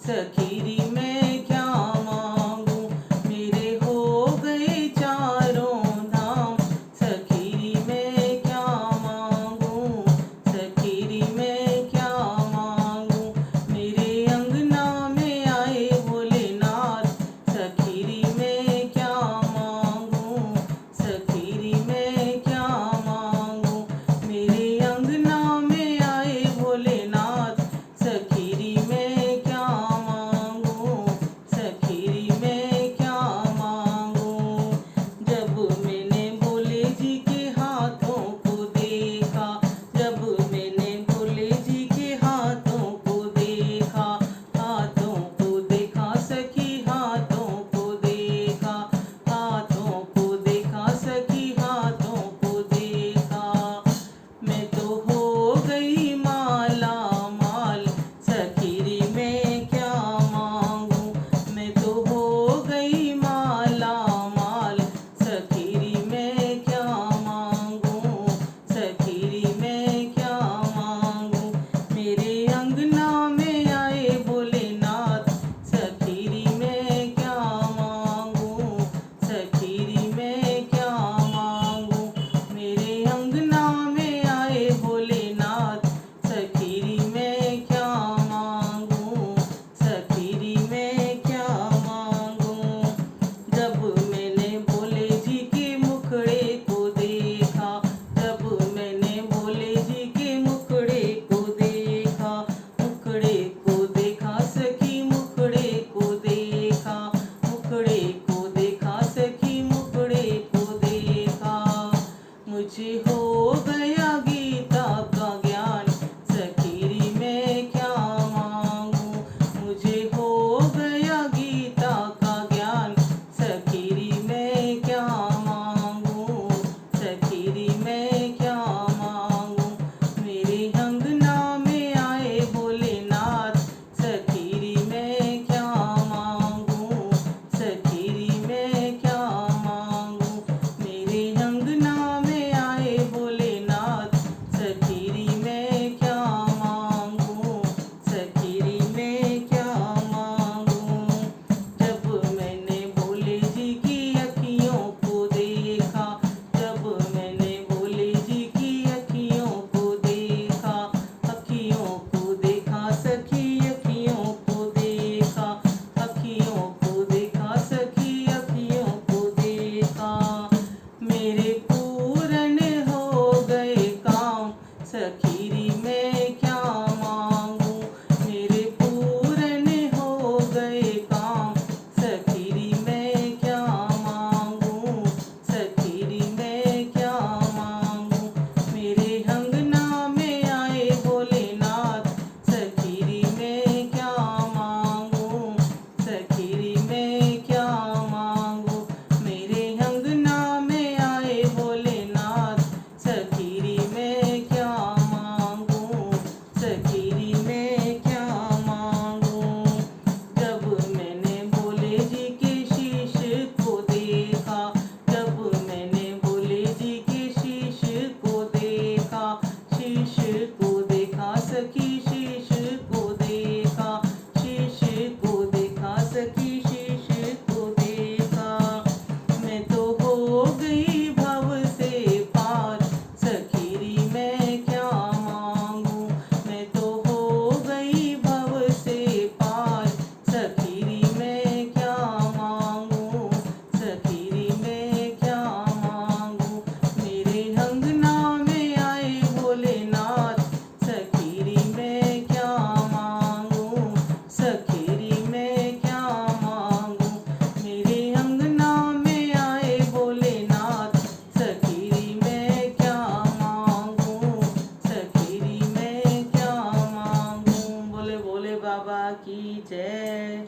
सखीरी मैं क्या मांगू, मेरे हो गए चारों धाम। सखीरी मैं क्या मांगू, सखीरी मैं क्या मांगू, मेरे अंगना में आए भोलेनाथ। सखीरी मैं क्या मांगू, सखीरी मैं क्या मांगू, मेरे अंगना में आए भोलेनाथ। सखीरी मैं क्या मांगू, सखीरी मैं क्या मांगू। जब मैंने भोले जी के हाथों को देखा, जब मैंने भोले जी के हाथों को देखा, हाथों को देखा सखी, हाथों को देखा, हाथों को देखा सखी, हाथों को देखा। मैं तो हो गई माला माल। सखीरी मैं क्या मांगू, मैं तो हो गई माला माल। सखीरी मैं क्या मांगू, सखीरी मैं क्या मांगू, मेरे अंगना में आए भोलेनाथ। सखीरी मैं क्या मांगू, सखीरी मैं क्या मांगू, मेरे अंगना में आए भोलेनाथ। सखीरी मैं क्या मांगू, सखीरी मैं क्या मांगू। जब मैंने भोले जी के मुखड़े को देखा, जब मैंने भोले जी के मुखड़े को देखा, मुखड़े को देखा सखी, मुखड़े को देखा, मुखड़े को देखा सखी, मुखड़े को देखा। मुझे हो गया गीता का ज्ञान। सखीरी मैं क्या मांगू, मुझे हो गया गीता का ज्ञान। सखीरी मैं क्या मांगू, सखीरी मैं क्या मांगू, मेरे अंगना में आए भोलेनाथ। सखीरी मैं क्या मांगू, सखीरी मैं क्या मांगू, मेरे अंगना में आए भोलेनाथ। सखीरी मैं क्या मांगू, सखीरी मैं क्या मांगू। जब मैंने भोले जी की अखियों को देखा, जब मैंने भोले जी की अखियों को देखा, अखियों को देखा सखी, अखियों को देखा, अखियों को देखा सखी, अखियों को देखा। मेरे पूरन हो गए काम। सखीरी मैं क्या मांगू, मेरे पूरन हो गए काम। सखीरी मैं क्या मांगू, सखीरी मैं क्या मांगू, मेरे अंगना में आए भोलेनाथ। सखीरी मैं क्या मांगू, सखीरी मैं क्या मांगू, मेरे अंगना में आए भोलेनाथ। सखीरी मैं क्या मांगू, सखीरी मैं क्या मांगू। जब मैंने भोले जी के शीश को देखा, जब मैंने भोले जी के शीश को देखा, शीश को देखा सखी, शीश को देखा, शीश को देखा सखी, शीश को देखा। मैं तो हो गई भव से पार। सखीरी मैं क्या मांगू, मैं तो हो गई भव से पार। सखीरी मैं क्या मांगू, सखीरी मैं क्या मांगू, मेरे अंगना में आए भोलेनाथ। सखीरी मैं क्या मांगू, सखीरी मैं क्या मांगू, मेरे अंगना में आए भोलेनाथ। सखीरी मैं क्या मांगू, सखीरी मैं क्या मांगू। बोले भोले बाबा की जय।